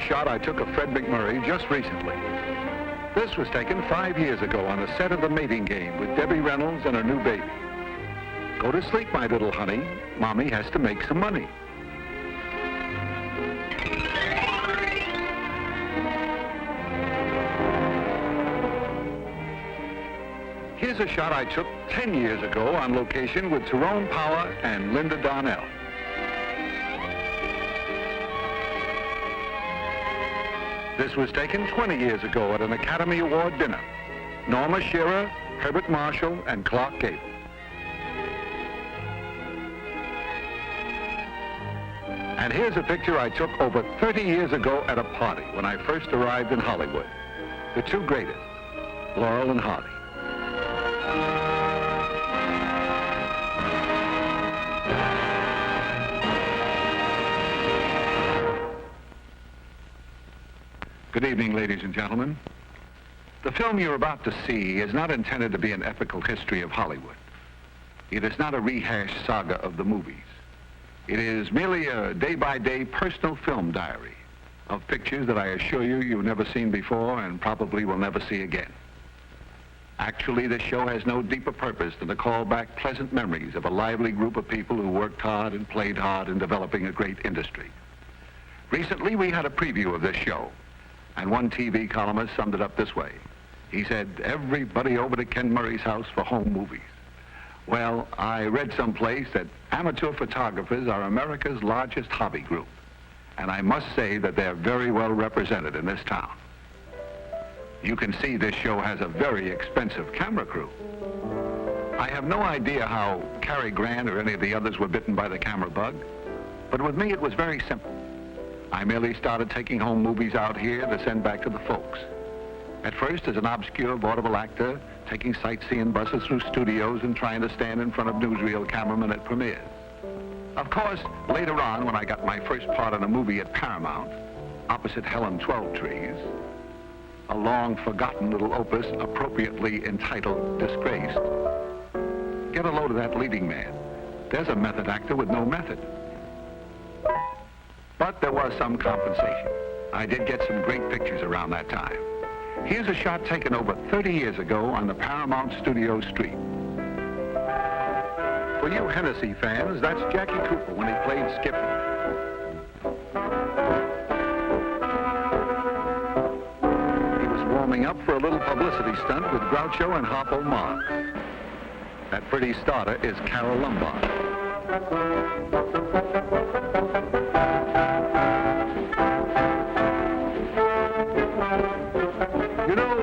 shot I took of Fred MacMurray just recently. This was taken 5 years ago on the set of The Mating Game with Debbie Reynolds and her new baby. Go to sleep, my little honey. Mommy has to make some money. Here's a shot I took 10 years ago on location with Tyrone Power and Linda Darnell. This was taken 20 years ago at an Academy Award dinner. Norma Shearer, Herbert Marshall, and Clark Gable. And here's a picture I took over 30 years ago at a party when I first arrived in Hollywood. The two greatest, Laurel and Hardy. Good evening, ladies and gentlemen. The film you're about to see is not intended to be an epical history of Hollywood. It is not a rehashed saga of the movies. It is merely a day-by-day personal film diary of pictures that I assure you you've never seen before and probably will never see again. Actually, this show has no deeper purpose than to call back pleasant memories of a lively group of people who worked hard and played hard in developing a great industry. Recently, we had a preview of this show. And one TV columnist summed it up this way. He said, everybody over to Ken Murray's house for home movies. Well, I read someplace that amateur photographers are America's largest hobby group. And I must say that they're very well represented in this town. You can see this show has a very expensive camera crew. I have no idea how Cary Grant or any of the others were bitten by the camera bug, but with me it was very simple. I merely started taking home movies out here to send back to the folks. At first, as an obscure vaudeville actor, taking sightseeing buses through studios and trying to stand in front of newsreel cameramen at premieres. Of course, later on, when I got my first part in a movie at Paramount, opposite Helen Twelvetrees, a long-forgotten little opus appropriately entitled Disgraced. Get a load of that leading man. There's a method actor with no method. But there was some compensation. I did get some great pictures around that time. Here's a shot taken over 30 years ago on the Paramount Studio Street. For you Hennessy fans, that's Jackie Cooper when he played Skippy. He was warming up for a little publicity stunt with Groucho and Harpo Marx. That pretty starter is Carole Lombard.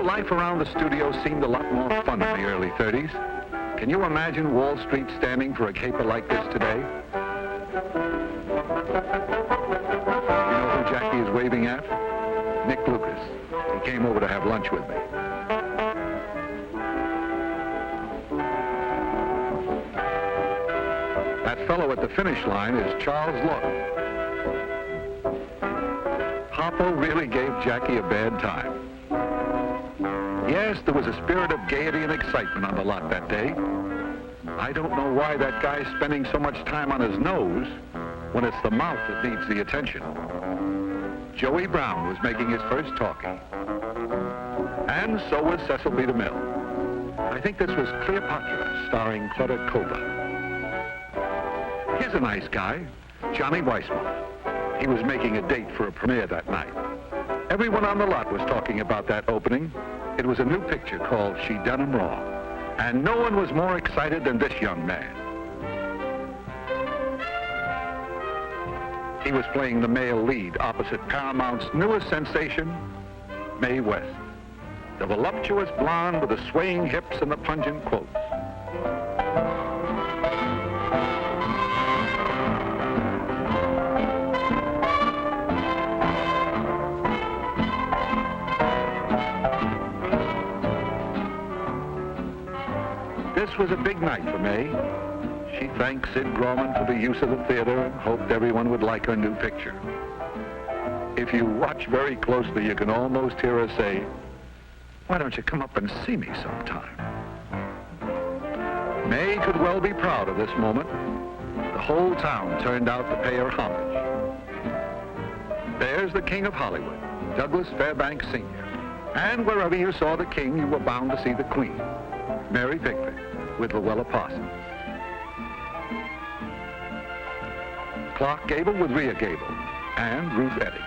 Life around the studio seemed a lot more fun in the early 30s. Can you imagine Wall Street standing for a caper like this today? You know who Jackie is waving at? Nick Lucas. He came over to have lunch with me. That fellow at the finish line is Charles Lawton. Harpo really gave Jackie a bad time. Yes, there was a spirit of gaiety and excitement on the lot that day. I don't know why that guy's spending so much time on his nose when it's the mouth that needs the attention. Joey Brown was making his first talking. And so was Cecil B. DeMille. I think this was Cleopatra, starring Cleta Kova. Here's a nice guy, Johnny Weissmuller. He was making a date for a premiere that night. Everyone on the lot was talking about that opening. It was a new picture called She Done 'Em Wrong. And no one was more excited than this young man. He was playing the male lead opposite Paramount's newest sensation, Mae West. The voluptuous blonde with the swaying hips and the pungent quotes. This was a big night for Mae. She thanked Sid Grauman for the use of the theater and hoped everyone would like her new picture. If you watch very closely, you can almost hear her say, "Why don't you come up and see me sometime?" Mae could well be proud of this moment. The whole town turned out to pay her homage. There's the king of Hollywood, Douglas Fairbanks Sr. And wherever you saw the king, you were bound to see the queen, Mary Pickford, with Luella Parsons. Clark Gable with Rhea Gable, and Ruth Etting.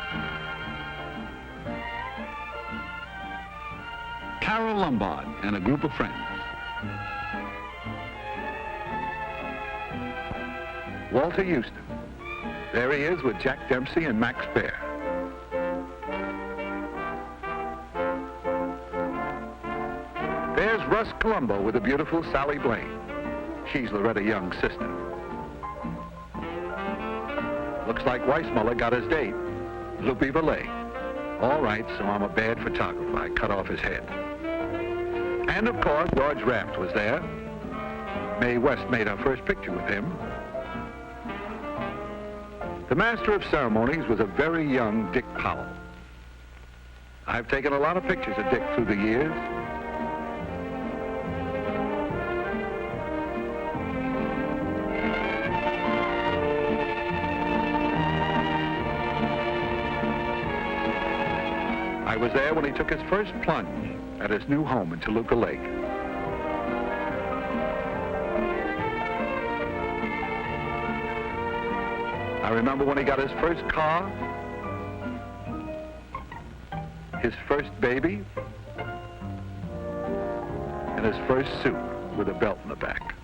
Carol Lombard and a group of friends. Walter Houston. There he is with Jack Dempsey and Max Baer. There's Russ Columbo with the beautiful Sally Blaine. She's Loretta Young's sister. Looks like Weissmuller got his date. Lupe Valet. All right, so I'm a bad photographer. I cut off his head. And of course, George Raft was there. Mae West made our first picture with him. The master of ceremonies was a very young Dick Powell. I've taken a lot of pictures of Dick through the years. I was there when he took his first plunge at his new home in Toluca Lake. I remember when he got his first car, his first baby, and his first suit with a belt in the back.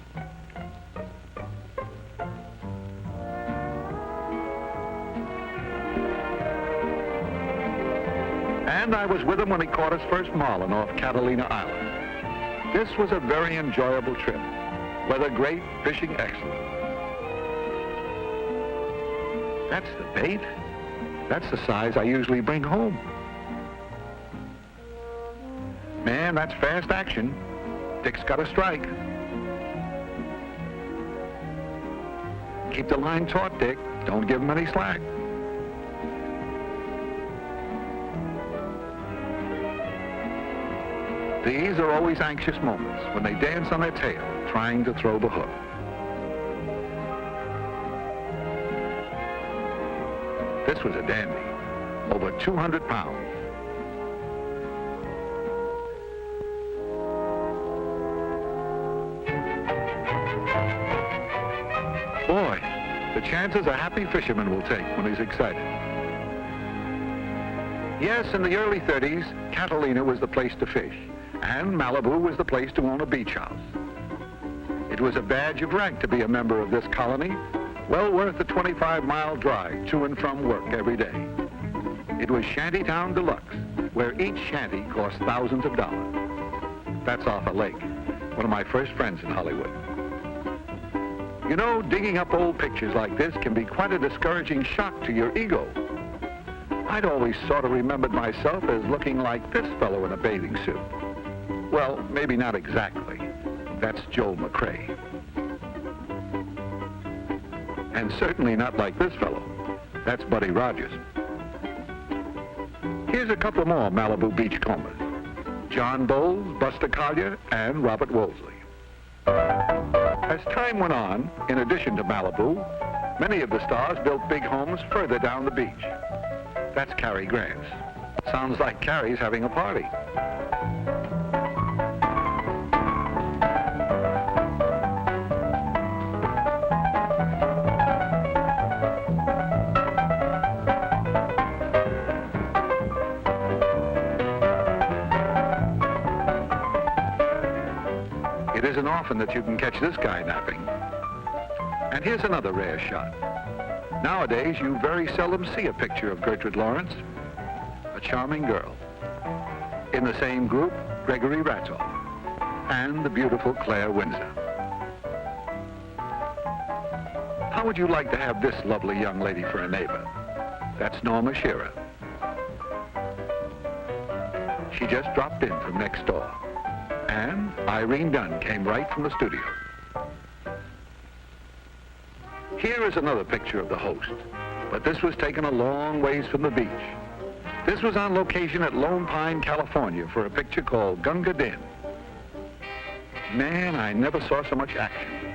And I was with him when he caught his first marlin off Catalina Island. This was a very enjoyable trip. Weather great, fishing excellent. That's the bait. That's the size I usually bring home. Man, that's fast action. Dick's got a strike. Keep the line taut, Dick. Don't give him any slack. These are always anxious moments when they dance on their tail, trying to throw the hook. This was a dandy, over 200 pounds. Boy, the chances a happy fisherman will take when he's excited. Yes, in the early 30s, Catalina was the place to fish, and Malibu was the place to own a beach house. It was a badge of rank to be a member of this colony, well worth the 25-mile drive to and from work every day. It was Shantytown Deluxe, where each shanty cost thousands of dollars. That's Arthur Lake, one of my first friends in Hollywood. You know, digging up old pictures like this can be quite a discouraging shock to your ego. I'd always sort of remembered myself as looking like this fellow in a bathing suit. Well, maybe not exactly. That's Joel McCrea. And certainly not like this fellow. That's Buddy Rogers. Here's a couple more Malibu beachcombers. John Bowles, Buster Collier, and Robert Wolseley. As time went on, in addition to Malibu, many of the stars built big homes further down the beach. That's Cary Grant. Sounds like Cary's having a party. It isn't often that you can catch this guy napping. And here's another rare shot. Nowadays, you very seldom see a picture of Gertrude Lawrence, a charming girl. In the same group, Gregory Ratoff, and the beautiful Claire Windsor. How would you like to have this lovely young lady for a neighbor? That's Norma Shearer. She just dropped in from next door. And Irene Dunn came right from the studio. Here is another picture of the host, but this was taken a long ways from the beach. This was on location at Lone Pine, California for a picture called Gunga Din. Man, I never saw so much action.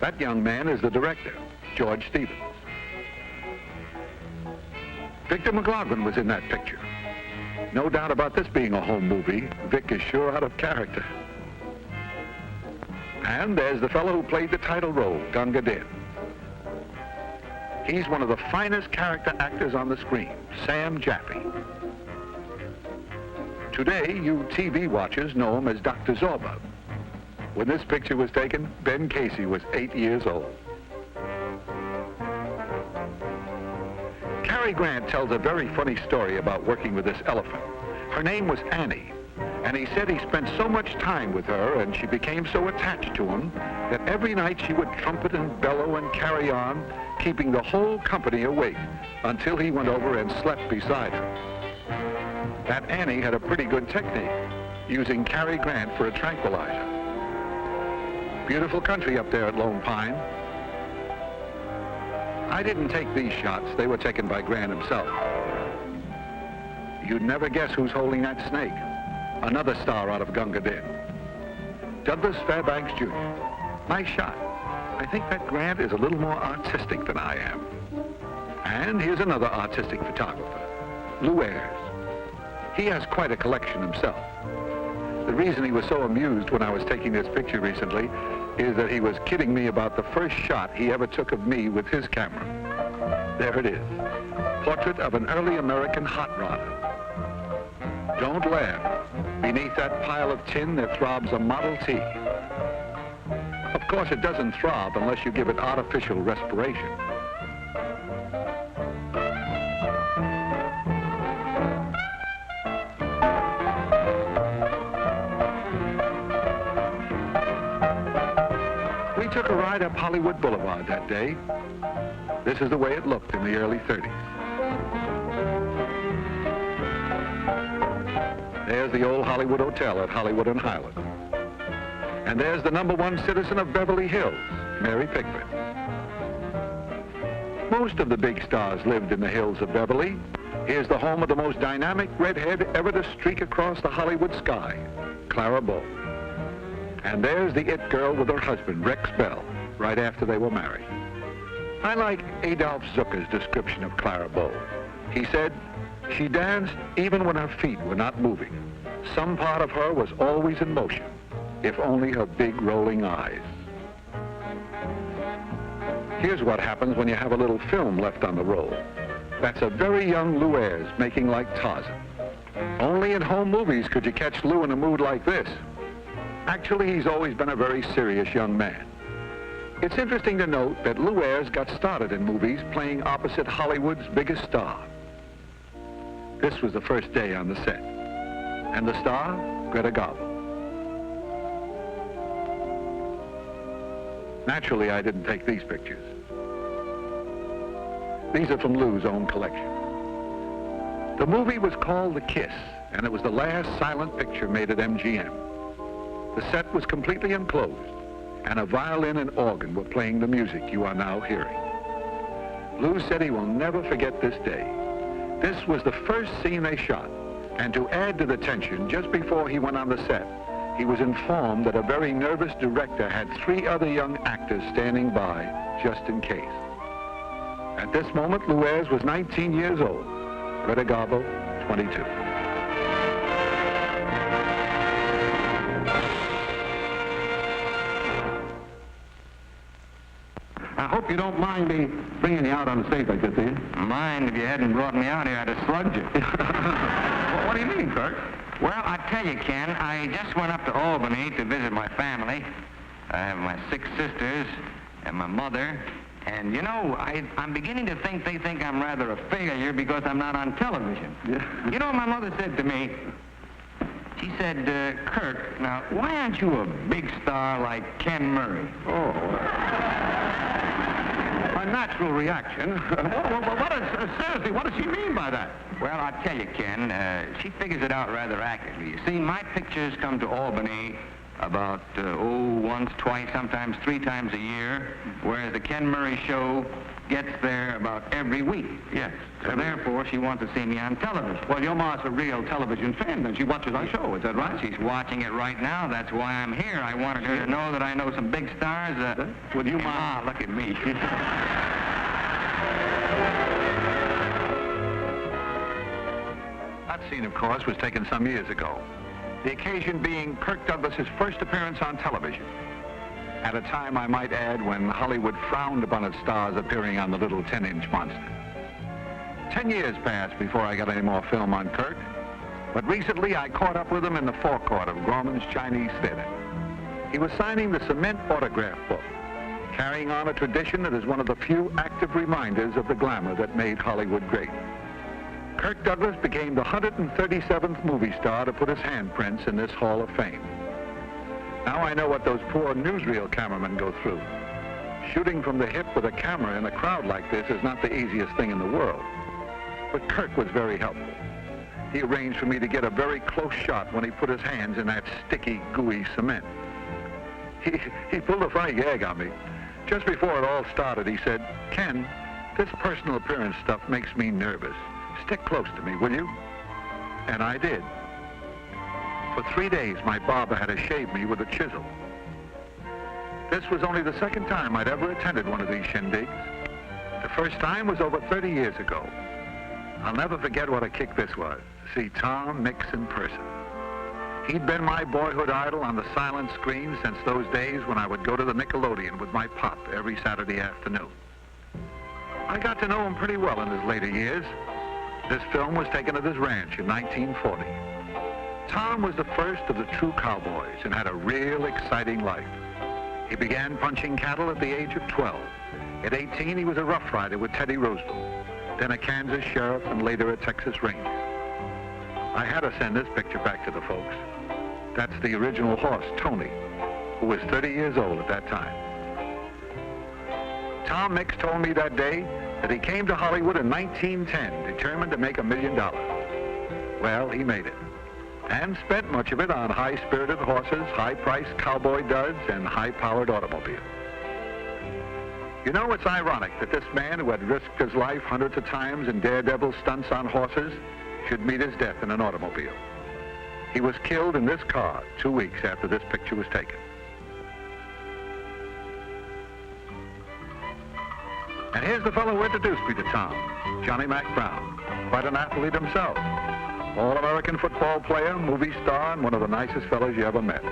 That young man is the director, George Stevens. Victor McLaglen was in that picture. No doubt about this being a home movie. Vic is sure out of character. And there's the fellow who played the title role, Gunga Din. He's one of the finest character actors on the screen, Sam Jaffe. Today, you TV watchers know him as Dr. Zorba. When this picture was taken, Ben Casey was 8 years old. Cary Grant tells a very funny story about working with this elephant. Her name was Annie, and he said he spent so much time with her and she became so attached to him that every night she would trumpet and bellow and carry on, keeping the whole company awake until he went over and slept beside her. That Annie had a pretty good technique, using Cary Grant for a tranquilizer. Beautiful country up there at Lone Pine. I didn't take these shots. They were taken by Grant himself. You'd never guess who's holding that snake. Another star out of Gunga Din. Douglas Fairbanks Jr. Nice shot. I think that Grant is a little more artistic than I am. And here's another artistic photographer, Lew Ayres. He has quite a collection himself. The reason he was so amused when I was taking this picture recently is that he was kidding me about the first shot he ever took of me with his camera. There it is. Portrait of an early American hot rodder. Don't laugh. Beneath that pile of tin, there throbs a Model T. Of course, it doesn't throb unless you give it artificial respiration. We took a ride up Hollywood Boulevard that day. This is the way it looked in the early 30s. There's the old Hollywood Hotel at Hollywood and Highland. And there's the #1 citizen of Beverly Hills, Mary Pickford. Most of the big stars lived in the hills of Beverly. Here's the home of the most dynamic redhead ever to streak across the Hollywood sky, Clara Bow. And there's the it girl with her husband, Rex Bell, right after they were married. I like Adolf Zucker's description of Clara Bow. He said, she danced even when her feet were not moving. Some part of her was always in motion, if only her big rolling eyes. Here's what happens when you have a little film left on the roll. That's a very young Lew Ayres making like Tarzan. Only in home movies could you catch Lew in a mood like this. Actually, he's always been a very serious young man. It's interesting to note that Lew Ayres got started in movies playing opposite Hollywood's biggest star. This was the first day on the set. And the star, Greta Garbo. Naturally, I didn't take these pictures. These are from Lew's own collection. The movie was called The Kiss, and it was the last silent picture made at MGM. The set was completely enclosed, and a violin and organ were playing the music you are now hearing. Lew said he will never forget this day. This was the first scene they shot, and to add to the tension, just before he went on the set, he was informed that a very nervous director had 3 other young actors standing by, just in case. At this moment, Lew Ayres was 19 years old, Greta Garbo, 22. I hope you don't mind me bringing you out on the stage like this, do you? Mind if you hadn't brought me out here, I'd have slugged you. Well, what do you mean, Kirk? Well, I tell you, Ken, I just went up to Albany to visit my family. I have my 6 sisters and my mother. And, you know, I'm beginning to think they think I'm rather a failure because I'm not on television. Yeah. You know what my mother said to me? She said, Kirk, now, why aren't you a big star like Ken Murray? Oh. A natural reaction. Seriously, what does she mean by that? Well, I'll tell you, Ken, she figures it out rather accurately. You see, my pictures come to Albany about, once, twice, sometimes 3 times a year, whereas the Ken Murray show gets there about every week. Yes. So therefore, she wants to see me on television. Well, your ma's a real television fan, then. She watches our show, is that right? She's watching it right now. That's why I'm here. I wanted her to know that I know some big stars. Well, you, Ma... Ah, look at me. That scene, of course, was taken some years ago. The occasion being Kirk Douglas's first appearance on television. At a time, I might add, when Hollywood frowned upon its stars appearing on the little 10-inch monster. 10 years passed before I got any more film on Kirk, but recently I caught up with him in the forecourt of Grauman's Chinese Theater. He was signing the cement autograph book, carrying on a tradition that is one of the few active reminders of the glamour that made Hollywood great. Kirk Douglas became the 137th movie star to put his handprints in this Hall of Fame. Now I know what those poor newsreel cameramen go through. Shooting from the hip with a camera in a crowd like this is not the easiest thing in the world. But Kirk was very helpful. He arranged for me to get a very close shot when he put his hands in that sticky, gooey cement. He pulled a funny gag on me. Just before it all started, he said, "Ken, this personal appearance stuff makes me nervous. Stick close to me, will you?" And I did. For 3 days, my barber had to shave me with a chisel. This was only the second time I'd ever attended one of these shindigs. The first time was over 30 years ago. I'll never forget what a kick this was, to see Tom Mix in person. He'd been my boyhood idol on the silent screen since those days when I would go to the Nickelodeon with my pop every Saturday afternoon. I got to know him pretty well in his later years. This film was taken at his ranch in 1940. Tom was the first of the true cowboys and had a real exciting life. He began punching cattle at the age of 12. At 18, he was a rough rider with Teddy Roosevelt, then a Kansas sheriff and later a Texas Ranger. I had to send this picture back to the folks. That's the original horse, Tony, who was 30 years old at that time. Tom Mix told me that day that he came to Hollywood in 1910 determined to make $1 million. Well, he made it, and spent much of it on high-spirited horses, high-priced cowboy duds, and high-powered automobiles. You know, it's ironic that this man who had risked his life hundreds of times in daredevil stunts on horses should meet his death in an automobile. He was killed in this car 2 weeks after this picture was taken. And here's the fellow who introduced me to Tom, Johnny Mac Brown, quite an athlete himself. All-American football player, movie star, and one of the nicest fellows you ever met.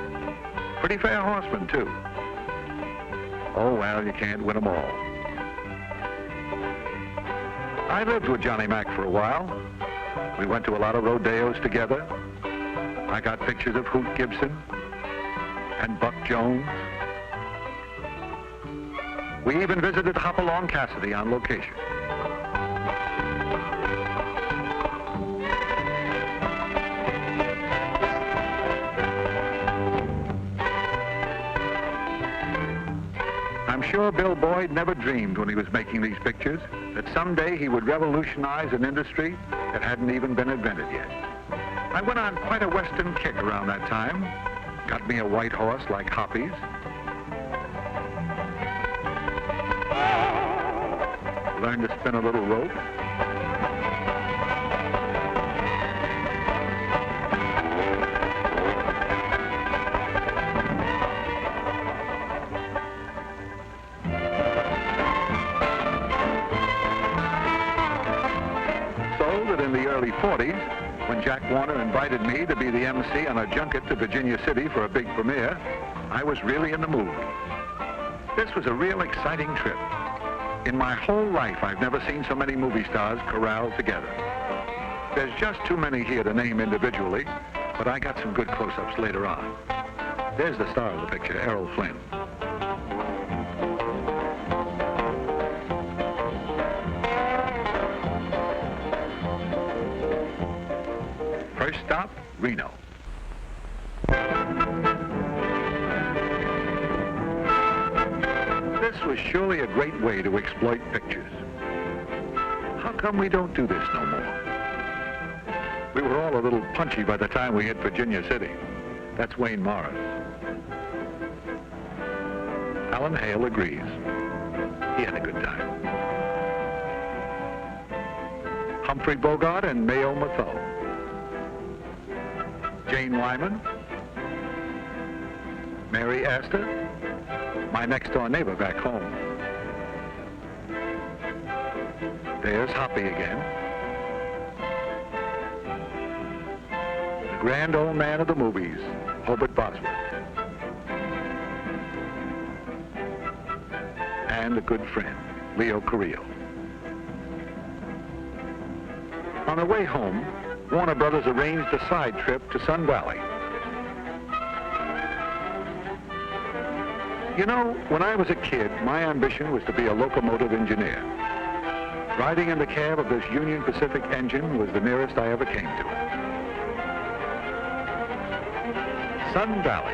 Pretty fair horseman, too. Oh, well, you can't win them all. I lived with Johnny Mac for a while. We went to a lot of rodeos together. I got pictures of Hoot Gibson and Buck Jones. We even visited Hopalong Cassidy on location. I'm sure Bill Boyd never dreamed when he was making these pictures that someday he would revolutionize an industry that hadn't even been invented yet. I went on quite a Western kick around that time. Got me a white horse like Hoppy's. Learned to spin a little rope. So that in the early 40s, when Jack Warner invited me to be the MC on a junket to Virginia City for a big premiere, I was really in the mood. This was a real exciting trip. In my whole life, I've never seen so many movie stars corralled together. There's just too many here to name individually, but I got some good close-ups later on. There's the star of the picture, Errol Flynn. First stop, Reno. This was surely a great way to exploit pictures. How come we don't do this no more? We were all a little punchy by the time we hit Virginia City. That's Wayne Morris. Alan Hale agrees. He had a good time. Humphrey Bogart and Mayo Matho. Jane Wyman, Mary Astor, my next-door neighbor back home. There's Hoppy again. The grand old man of the movies, Hobart Bosworth. And a good friend, Leo Carrillo. On the way home, Warner Brothers arranged a side trip to Sun Valley. You know, when I was a kid, my ambition was to be a locomotive engineer. Riding in the cab of this Union Pacific engine was the nearest I ever came to it. Sun Valley.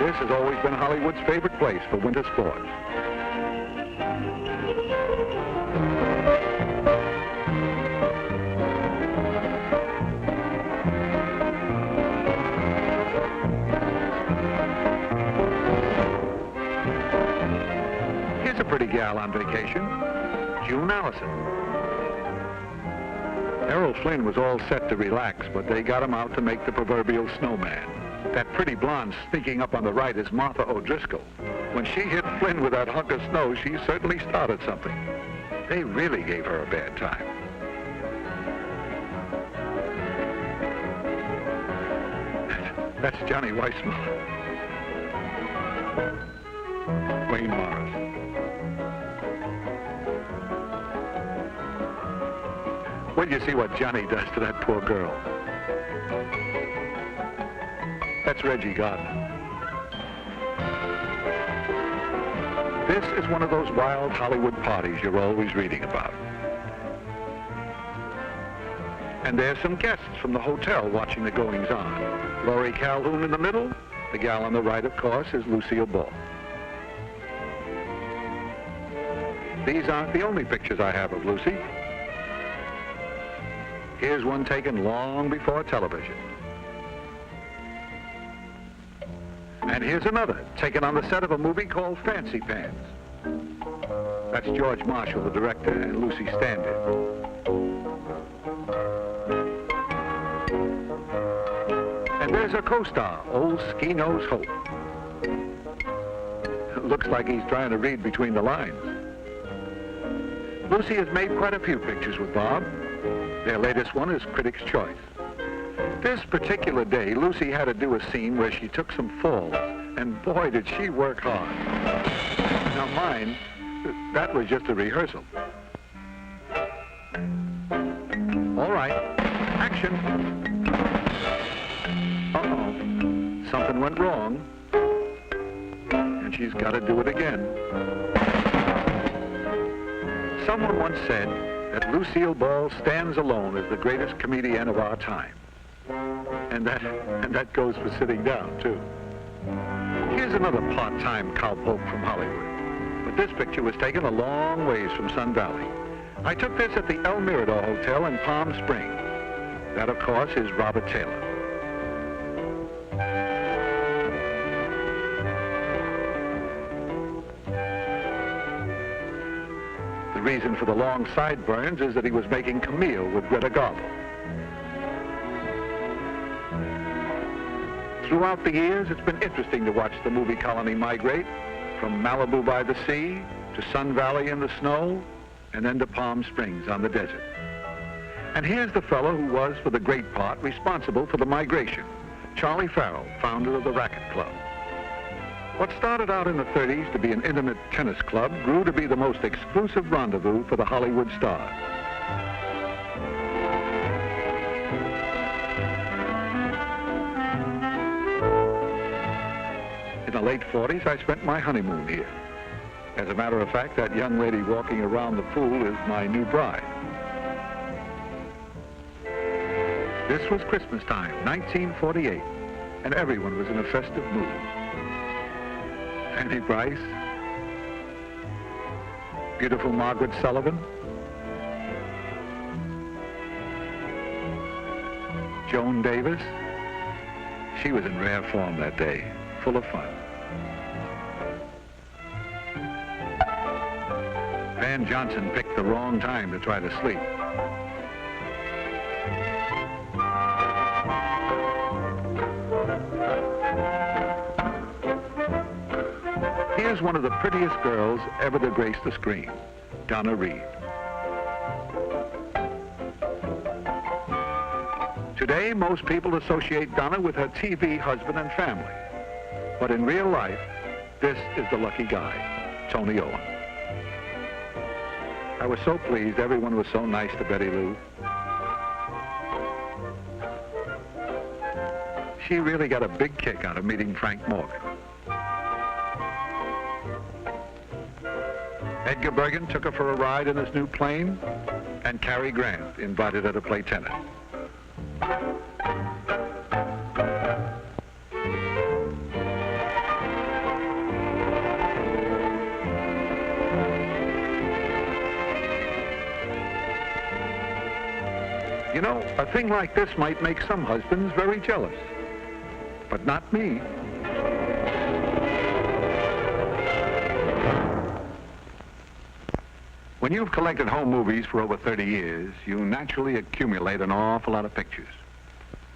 This has always been Hollywood's favorite place for winter sports. Here's a pretty gal on vacation, June Allison. Errol Flynn was all set to relax, but they got him out to make the proverbial snowman. That pretty blonde sneaking up on the right is Martha O'Driscoll. When she hit Flynn with that hunk of snow, she certainly started something. They really gave her a bad time. That's Johnny Weissmuller. Wayne Morris. Wait till you see what Johnny does to that poor girl. That's Reggie Gardner. This is one of those wild Hollywood parties you're always reading about. And there's some guests from the hotel watching the goings-on. Laurie Calhoun in the middle. The gal on the right, of course, is Lucille Ball. These aren't the only pictures I have of Lucy. Here's one taken long before television. And here's another, taken on the set of a movie called Fancy Pants. That's George Marshall, the director, and Lucy stand-in. And there's her co-star, old Ski-Nose Hope. Looks like he's trying to read between the lines. Lucy has made quite a few pictures with Bob. Their latest one is Critics' Choice. This particular day, Lucy had to do a scene where she took some falls, and boy, did she work hard. Now mine, that was just a rehearsal. All right, action. Uh-oh, something went wrong, and she's got to do it again. Someone once said that Lucille Ball stands alone as the greatest comedian of our time. And that goes for sitting down, too. Here's another part-time cowpoke from Hollywood. But this picture was taken a long ways from Sun Valley. I took this at the El Mirador Hotel in Palm Springs. That, of course, is Robert Taylor. The reason for the long sideburns is that he was making Camille with Greta Garbo. Throughout the years, it's been interesting to watch the movie colony migrate from Malibu by the sea to Sun Valley in the snow and then to Palm Springs on the desert. And here's the fellow who was, for the great part, responsible for the migration, Charlie Farrell, founder of the Racquet Club. What started out in the 30s to be an intimate tennis club grew to be the most exclusive rendezvous for the Hollywood stars. In the late 40s, I spent my honeymoon here. As a matter of fact, that young lady walking around the pool is my new bride. This was Christmas time, 1948, and everyone was in a festive mood. Annie Bryce, beautiful Margaret Sullivan, Joan Davis. She was in rare form that day, full of fun. Van Johnson picked the wrong time to try to sleep. Here's one of the prettiest girls ever to grace the screen, Donna Reed. Today, most people associate Donna with her TV husband and family. But in real life, this is the lucky guy, Tony Owen. I was so pleased everyone was so nice to Betty Lou. She really got a big kick out of meeting Frank Morgan. Edgar Bergen took her for a ride in his new plane, and Cary Grant invited her to play tennis. You know, a thing like this might make some husbands very jealous, but not me. When you've collected home movies for over 30 years, you naturally accumulate an awful lot of pictures.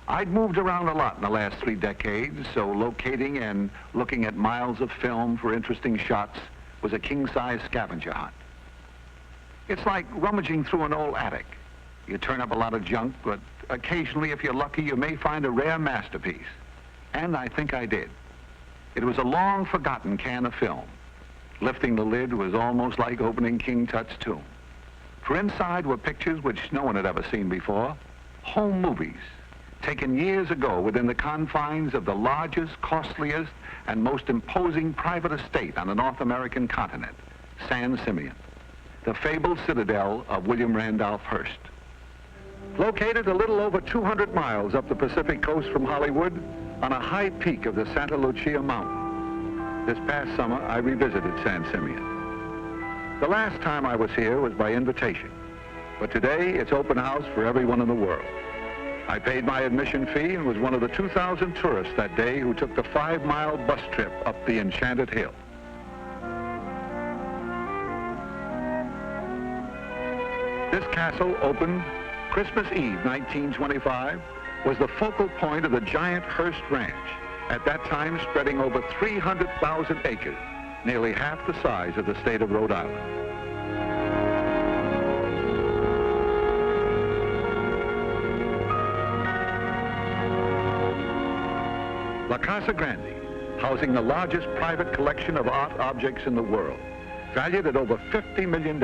I'd moved around a lot in the last 3 decades, so locating and looking at miles of film for interesting shots was a king-size scavenger hunt. It's like rummaging through an old attic. You turn up a lot of junk, but occasionally, if you're lucky, you may find a rare masterpiece. And I think I did. It was a long-forgotten can of film. Lifting the lid was almost like opening King Tut's tomb. For inside were pictures which no one had ever seen before. Home movies, taken years ago within the confines of the largest, costliest, and most imposing private estate on the North American continent, San Simeon, the fabled citadel of William Randolph Hearst. Located a little over 200 miles up the Pacific coast from Hollywood on a high peak of the Santa Lucia Mountain. This past summer, I revisited San Simeon. The last time I was here was by invitation, but today it's open house for everyone in the world. I paid my admission fee and was one of the 2,000 tourists that day who took the 5-mile bus trip up the Enchanted Hill. This castle opened Christmas Eve, 1925, was the focal point of the giant Hearst Ranch, at that time spreading over 300,000 acres, nearly half the size of the state of Rhode Island. La Casa Grande, housing the largest private collection of art objects in the world, valued at over $50 million.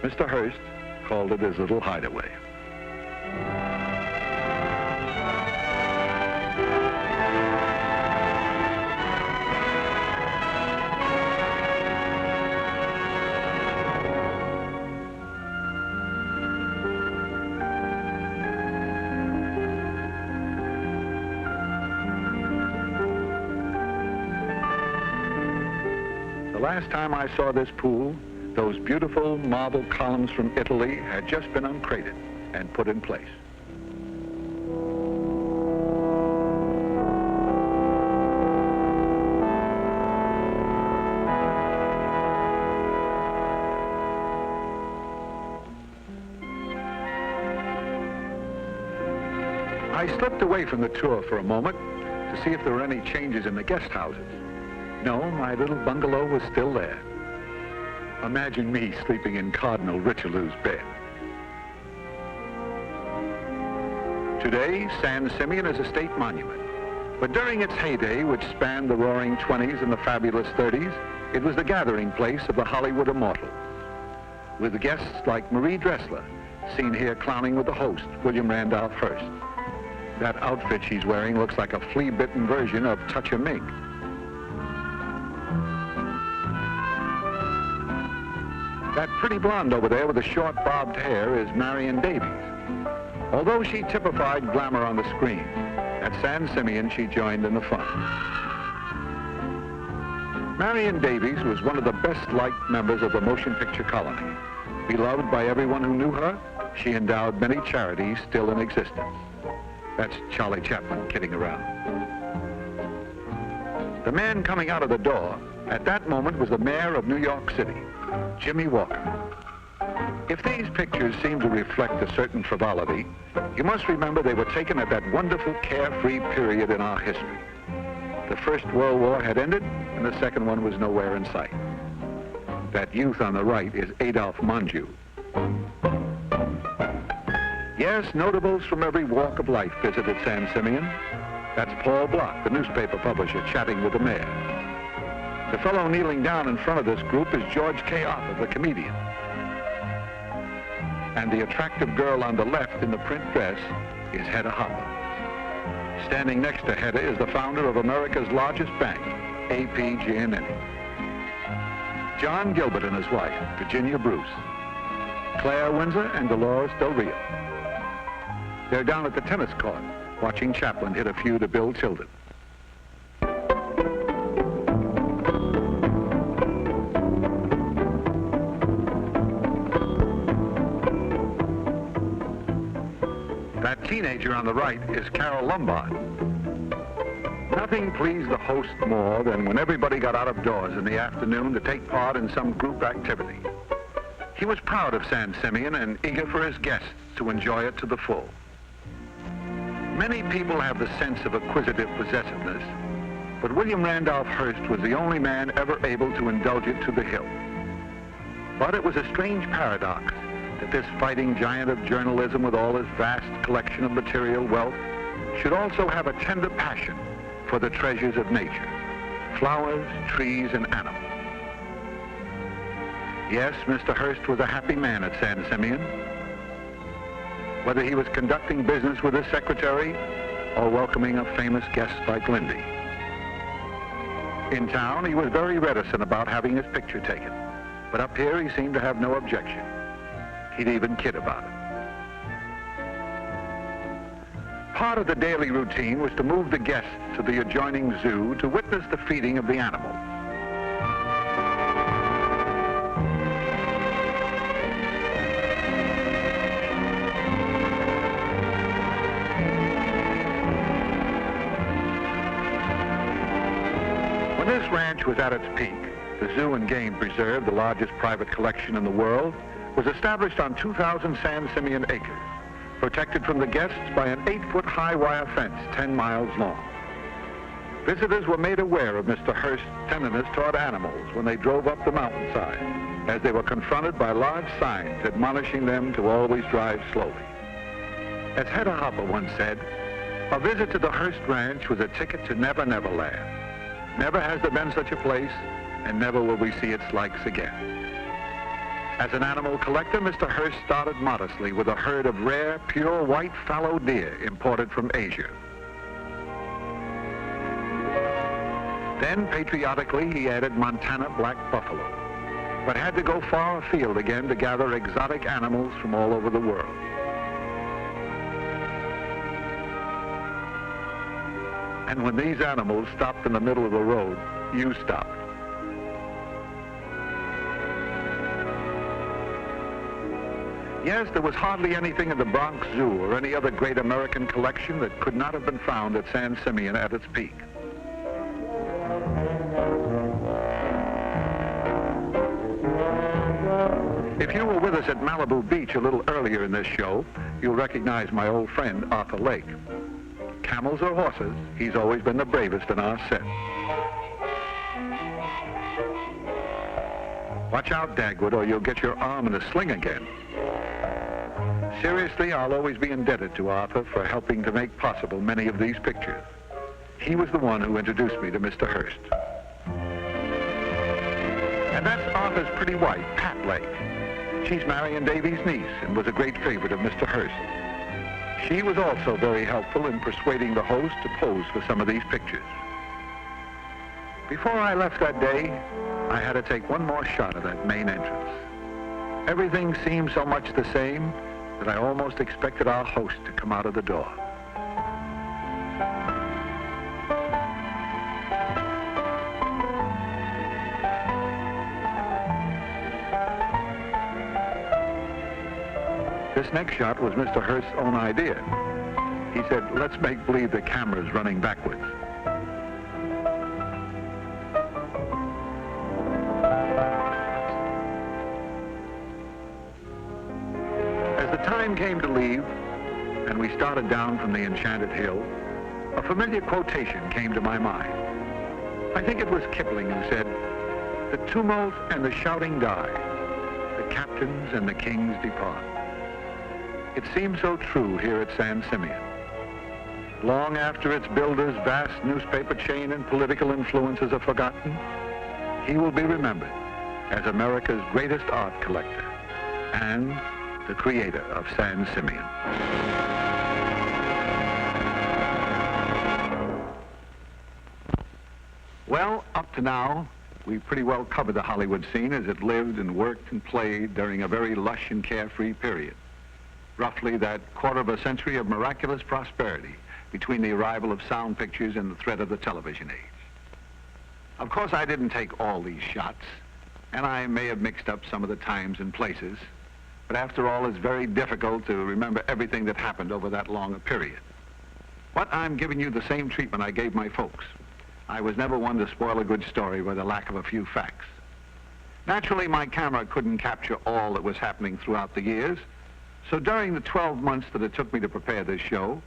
Mr. Hearst called it his little hideaway. The last time I saw this pool, those beautiful marble columns from Italy had just been uncrated and put in place. I slipped away from the tour for a moment to see if there were any changes in the guest houses. No, my little bungalow was still there. Imagine me sleeping in Cardinal Richelieu's bed. Today, San Simeon is a state monument. But during its heyday, which spanned the roaring 20s and the fabulous 30s, it was the gathering place of the Hollywood immortals. With guests like Marie Dressler, seen here clowning with the host, William Randolph Hearst. That outfit she's wearing looks like a flea-bitten version of Touch a Mink. That pretty blonde over there with the short bobbed hair is Marion Davies. Although she typified glamour on the screen, at San Simeon she joined in the fun. Marion Davies was one of the best-liked members of the motion picture colony. Beloved by everyone who knew her, she endowed many charities still in existence. That's Charlie Chaplin kidding around. The man coming out of the door at that moment was the mayor of New York City, Jimmy Walker. If these pictures seem to reflect a certain frivolity, you must remember they were taken at that wonderful carefree period in our history. The First World War had ended, and the second one was nowhere in sight. That youth on the right is Adolphe Menjou. Yes, notables from every walk of life visited San Simeon. That's Paul Block, the newspaper publisher, chatting with the mayor. The fellow kneeling down in front of this group is George K. Arthur, the comedian. And the attractive girl on the left in the print dress is Hedda Hopper. Standing next to Hedda is the founder of America's largest bank, A.P. Giannini. John Gilbert and his wife, Virginia Bruce. Claire Windsor and Dolores Del Rio. They're down at the tennis court, watching Chaplin hit a few to Bill Tilden. That teenager on the right is Carol Lombard. Nothing pleased the host more than when everybody got out of doors in the afternoon to take part in some group activity. He was proud of San Simeon and eager for his guests to enjoy it to the full. Many people have the sense of acquisitive possessiveness, but William Randolph Hearst was the only man ever able to indulge it to the hilt. But it was a strange paradox that this fighting giant of journalism with all his vast collection of material wealth should also have a tender passion for the treasures of nature, flowers, trees, and animals. Yes, Mr. Hearst was a happy man at San Simeon. Whether he was conducting business with his secretary or welcoming a famous guest like Lindy. In town, he was very reticent about having his picture taken, but up here he seemed to have no objection. He'd even kid about it. Part of the daily routine was to move the guests to the adjoining zoo to witness the feeding of the animals. When this ranch was at its peak, the Zoo and Game Preserve, the largest private collection in the world, was established on 2,000 San Simeon acres, protected from the guests by an 8-foot high wire fence 10 miles long. Visitors were made aware of Mr. Hearst's tenderness toward animals when they drove up the mountainside, as they were confronted by large signs admonishing them to always drive slowly. As Hedda Hopper once said, a visit to the Hearst Ranch was a ticket to Never Never Land. Never has there been such a place, and never will we see its likes again. As an animal collector, Mr. Hearst started modestly with a herd of rare, pure white fallow deer imported from Asia. Then, patriotically, he added Montana black buffalo, but had to go far afield again to gather exotic animals from all over the world. And when these animals stopped in the middle of the road, you stopped. Yes, there was hardly anything in the Bronx Zoo or any other great American collection that could not have been found at San Simeon at its peak. If you were with us at Malibu Beach a little earlier in this show, you'll recognize my old friend Arthur Lake. Camels or horses, he's always been the bravest in our set. Watch out, Dagwood, or you'll get your arm in a sling again. Seriously, I'll always be indebted to Arthur for helping to make possible many of these pictures. He was the one who introduced me to Mr. Hearst. And that's Arthur's pretty wife, Pat Lake. She's Marion Davies' niece and was a great favorite of Mr. Hearst. She was also very helpful in persuading the host to pose for some of these pictures. Before I left that day, I had to take one more shot of that main entrance. Everything seemed so much the same that I almost expected our host to come out of the door. This next shot was Mr. Hearst's own idea. He said, let's make believe the camera's running backwards. the time came to leave, and we started down from the enchanted hill, a familiar quotation came to my mind. I think it was Kipling who said, "The tumult and the shouting die, the captains and the kings depart." It seems so true here at San Simeon. Long after its builder's vast newspaper chain and political influences are forgotten, he will be remembered as America's greatest art collector and the creator of San Simeon. Well, up to now, we've pretty well covered the Hollywood scene as it lived and worked and played during a very lush and carefree period. Roughly that quarter of a century of miraculous prosperity between the arrival of sound pictures and the threat of the television age. Of course, I didn't take all these shots, and I may have mixed up some of the times and places, but after all, it's very difficult to remember everything that happened over that long a period. But I'm giving you the same treatment I gave my folks. I was never one to spoil a good story by the lack of a few facts. Naturally, my camera couldn't capture all that was happening throughout the years, so during the 12 months that it took me to prepare this show,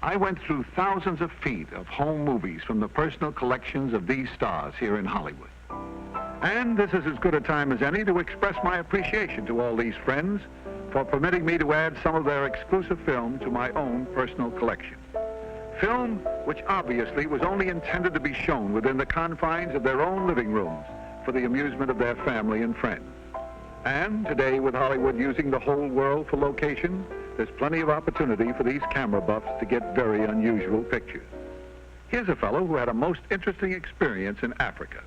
I went through thousands of feet of home movies from the personal collections of these stars here in Hollywood. And this is as good a time as any to express my appreciation to all these friends for permitting me to add some of their exclusive film to my own personal collection. Film which obviously was only intended to be shown within the confines of their own living rooms for the amusement of their family and friends. And today, with Hollywood using the whole world for location, there's plenty of opportunity for these camera buffs to get very unusual pictures. Here's a fellow who had a most interesting experience in Africa,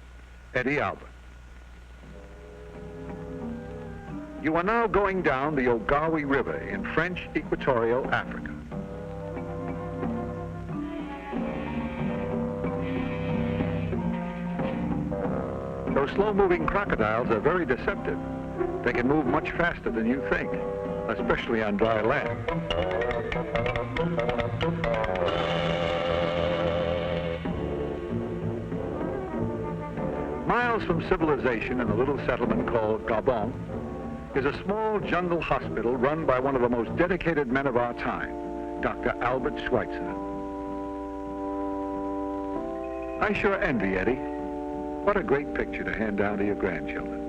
Eddie Albert. You are now going down the Ogawi River in French Equatorial Africa. Those slow-moving crocodiles are very deceptive. They can move much faster than you think, especially on dry land. Miles from civilization in a little settlement called Gabon is a small jungle hospital run by one of the most dedicated men of our time, Dr. Albert Schweitzer. I sure envy Eddie. What a great picture to hand down to your grandchildren.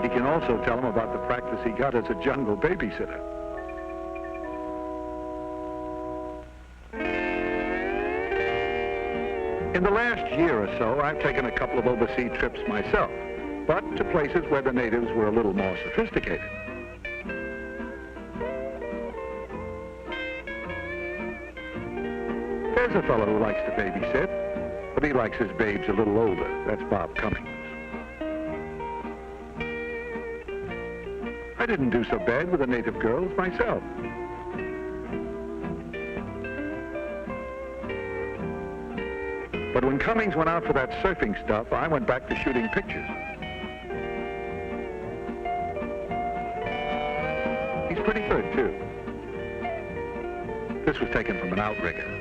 He can also tell them about the practice he got as a jungle babysitter. In the last year or so, I've taken a couple of overseas trips myself, but to places where the natives were a little more sophisticated. There's a fellow who likes to babysit, but he likes his babes a little older. That's Bob Cummings. I didn't do so bad with the native girls myself. But when Cummings went out for that surfing stuff, I went back to shooting pictures. He's pretty good, too. This was taken from an outrigger.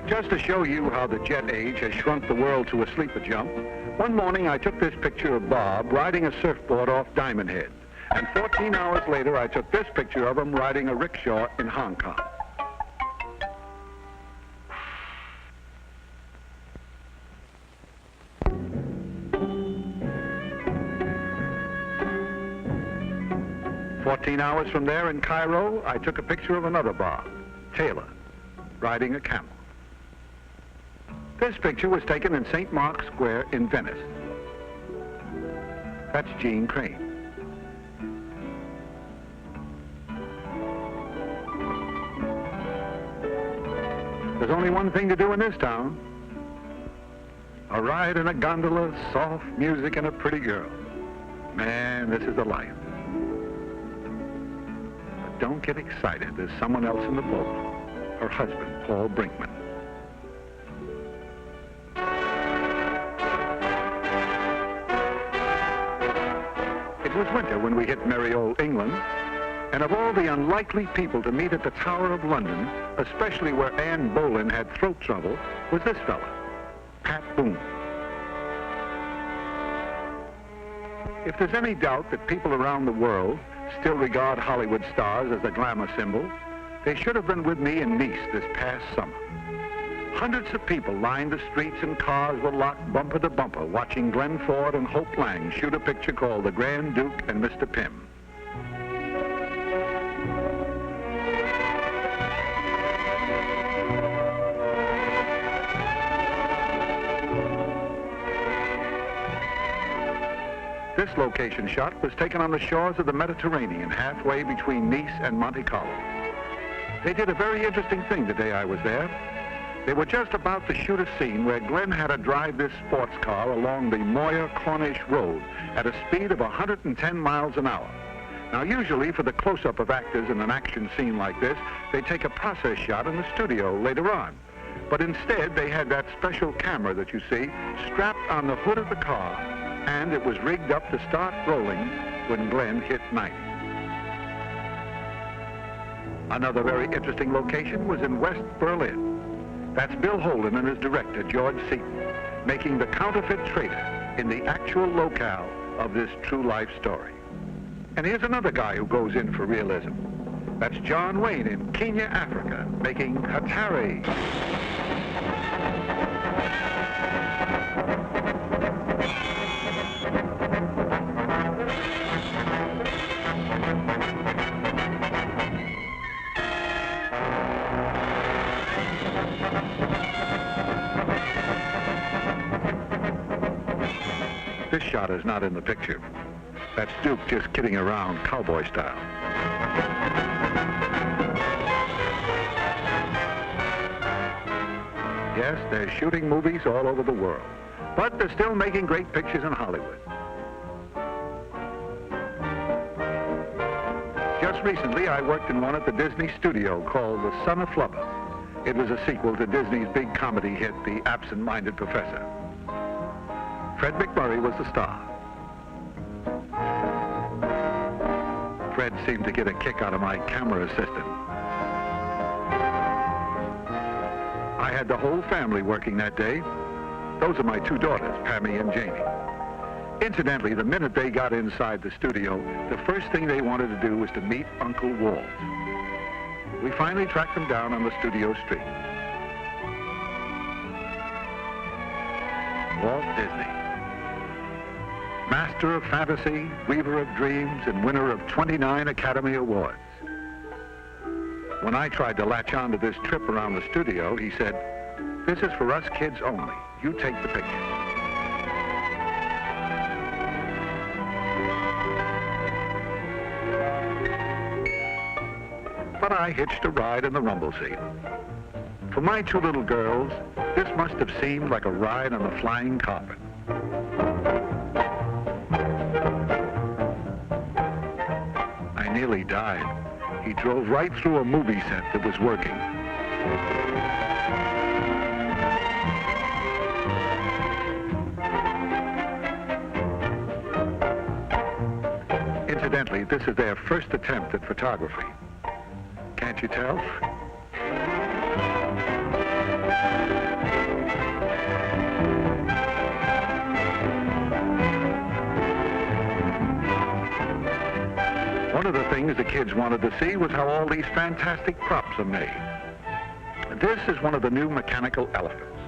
Just to show you how the jet age has shrunk the world to a sleeper jump, one morning I took this picture of Bob riding a surfboard off Diamond Head. And 14 hours later, I took this picture of him riding a rickshaw in Hong Kong. "14 hours from there in Cairo, I took a picture of another Bob, Taylor, riding a camel. This picture was taken in St. Mark's Square in Venice. That's Gene Crane. There's only one thing to do in this town. A ride in a gondola, soft music, and a pretty girl. Man, this is the life. But don't get excited. There's someone else in the boat. Her husband, Paul Brinkman. It was winter when we hit merry old England, and of all the unlikely people to meet at the Tower of London, especially where Anne Boleyn had throat trouble, was this fella, Pat Boone. If there's any doubt that people around the world still regard Hollywood stars as a glamour symbol, they should have been with me in Nice this past summer. Hundreds of people lined the streets and cars were locked bumper to bumper watching Glenn Ford and Hope Lang shoot a picture called The Grand Duke and Mr. Pym. This location shot was taken on the shores of the Mediterranean, halfway between Nice and Monte Carlo. They did a very interesting thing the day I was there. They were just about to shoot a scene where Glenn had to drive this sports car along the Moyer-Corniche Road at a speed of 110 miles an hour. Now, usually for the close-up of actors in an action scene like this, they take a process shot in the studio later on. But instead, they had that special camera that you see strapped on the hood of the car, and it was rigged up to start rolling when Glenn hit 90. Another very interesting location was in West Berlin. That's Bill Holden and his director, George Seaton, making the counterfeit traitor in the actual locale of this true life story. And here's another guy who goes in for realism. That's John Wayne in Kenya, Africa, making Hatari. This shot is not in the picture. That's Duke just kidding around cowboy style. Yes, they're shooting movies all over the world, but they're still making great pictures in Hollywood. Just recently, I worked in one at the Disney studio called The Son of Flubber. It was a sequel to Disney's big comedy hit, The Absent-Minded Professor. Fred MacMurray was the star. Fred seemed to get a kick out of my camera assistant. I had the whole family working that day. Those are my two daughters, Pammy and Jamie. Incidentally, the minute they got inside the studio, the first thing they wanted to do was to meet Uncle Walt. We finally tracked them down on the studio street. Walt Disney. Master of fantasy, weaver of dreams, and winner of 29 Academy Awards. When I tried to latch on to this trip around the studio, he said, "This is for us kids only. You take the picture." But I hitched a ride in the rumble seat. For my two little girls, this must have seemed like a ride on the flying carpet. I nearly died. He drove right through a movie set that was working. Incidentally, this is their first attempt at photography. Can't you tell? One of the things the kids wanted to see was how all these fantastic props are made. This is one of the new mechanical elephants.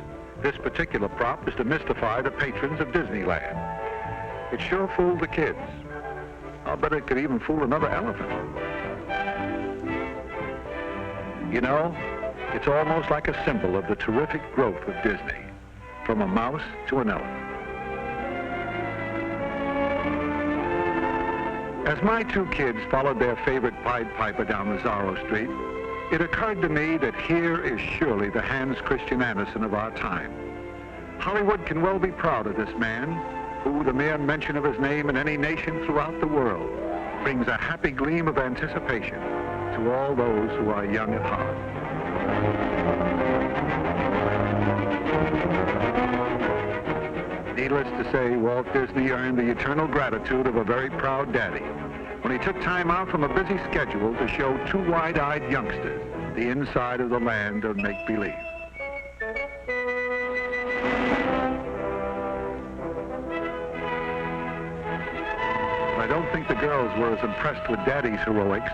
This particular prop is to mystify the patrons of Disneyland. It sure fooled the kids. I'll bet it could even fool another elephant. You know, it's almost like a symbol of the terrific growth of Disney, from a mouse to an elephant. As my two kids followed their favorite Pied Piper down the Zorro Street, it occurred to me that here is surely the Hans Christian Andersen of our time. Hollywood can well be proud of this man, who, the mere mention of his name in any nation throughout the world, brings a happy gleam of anticipation to all those who are young at heart. Needless to say, Walt Disney earned the eternal gratitude of a very proud daddy when he took time out from a busy schedule to show two wide-eyed youngsters the inside of the land of make-believe. I don't think the girls were as impressed with Daddy's heroics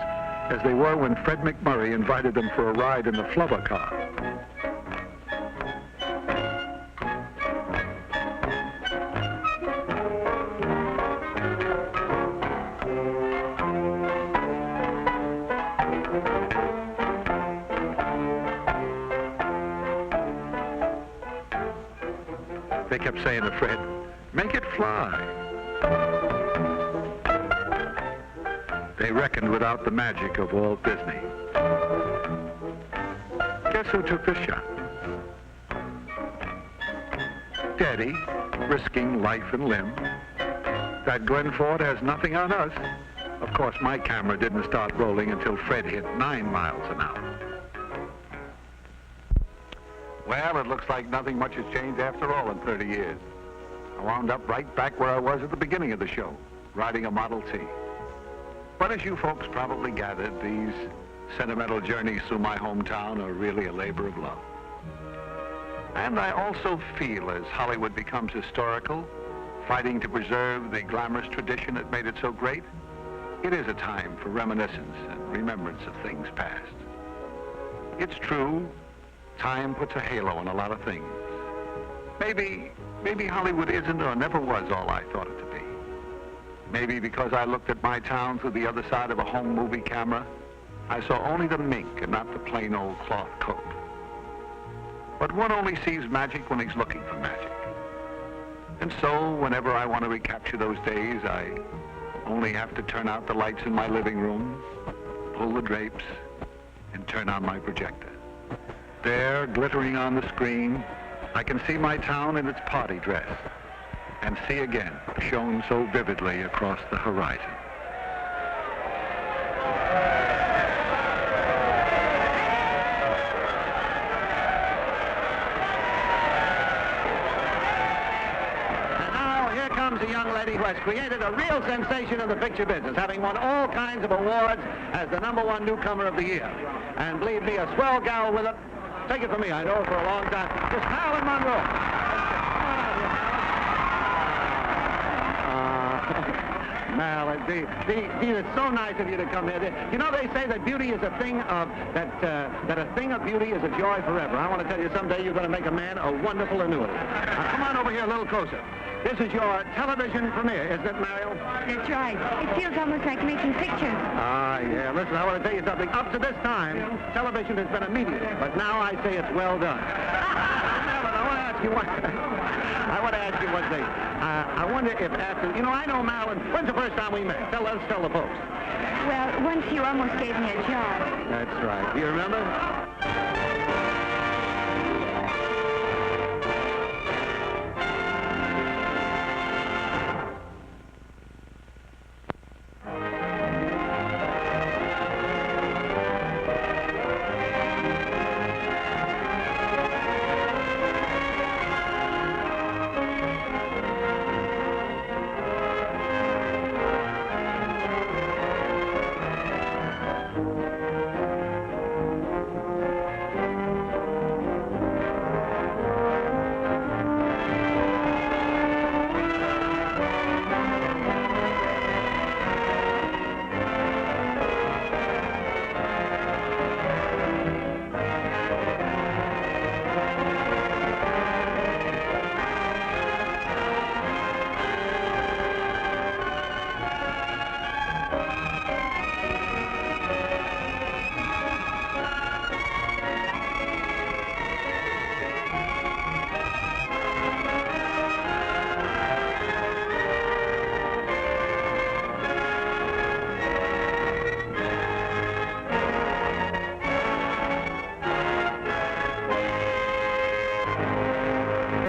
as they were when Fred McMurray invited them for a ride in the Flubber car. They kept saying to Fred, "Make it fly." They reckoned without the magic of Walt Disney. Guess who took this shot? Daddy, risking life and limb. That Glenn Ford has nothing on us. Of course, my camera didn't start rolling until Fred hit 9 miles an hour. Well, it looks like nothing much has changed after all in 30 years. I wound up right back where I was at the beginning of the show, riding a Model T. But as you folks probably gathered, these sentimental journeys through my hometown are really a labor of love. And I also feel as Hollywood becomes historical, fighting to preserve the glamorous tradition that made it so great, it is a time for reminiscence and remembrance of things past. It's true, time puts a halo on a lot of things. Maybe Hollywood isn't or never was all I thought it to be. Maybe because I looked at my town through the other side of a home movie camera, I saw only the mink and not the plain old cloth coat. But one only sees magic when he's looking for magic. And so, whenever I want to recapture those days, I only have to turn out the lights in my living room, pull the drapes, and turn on my projector. There, glittering on the screen, I can see my town in its party dress, and see again, shown so vividly across the horizon. And now, here comes a young lady who has created a real sensation in the picture business, having won all kinds of awards as the #1 newcomer of the year. And believe me, a swell gal with it. Take it from me, I know her for a long time. Miss Marilyn Monroe. Marilyn, it's so nice of you to come here. You know, they say that beauty is a thing of, that a thing of beauty is a joy forever. I want to tell you, someday you're going to make a man a wonderful annuity. Now, come on over here a little closer. This is your television premiere, isn't it, Mariel? That's right. It feels almost like making pictures. Ah, yeah. Listen, I want to tell you something. Up to this time, television has been a medium, but now I say it's well done. Marilyn, I want to ask you one thing. I wonder if after, I know, Marilyn, when's the first time we met? Let's tell the folks. Well, once you almost gave me a job. That's right. Do you remember?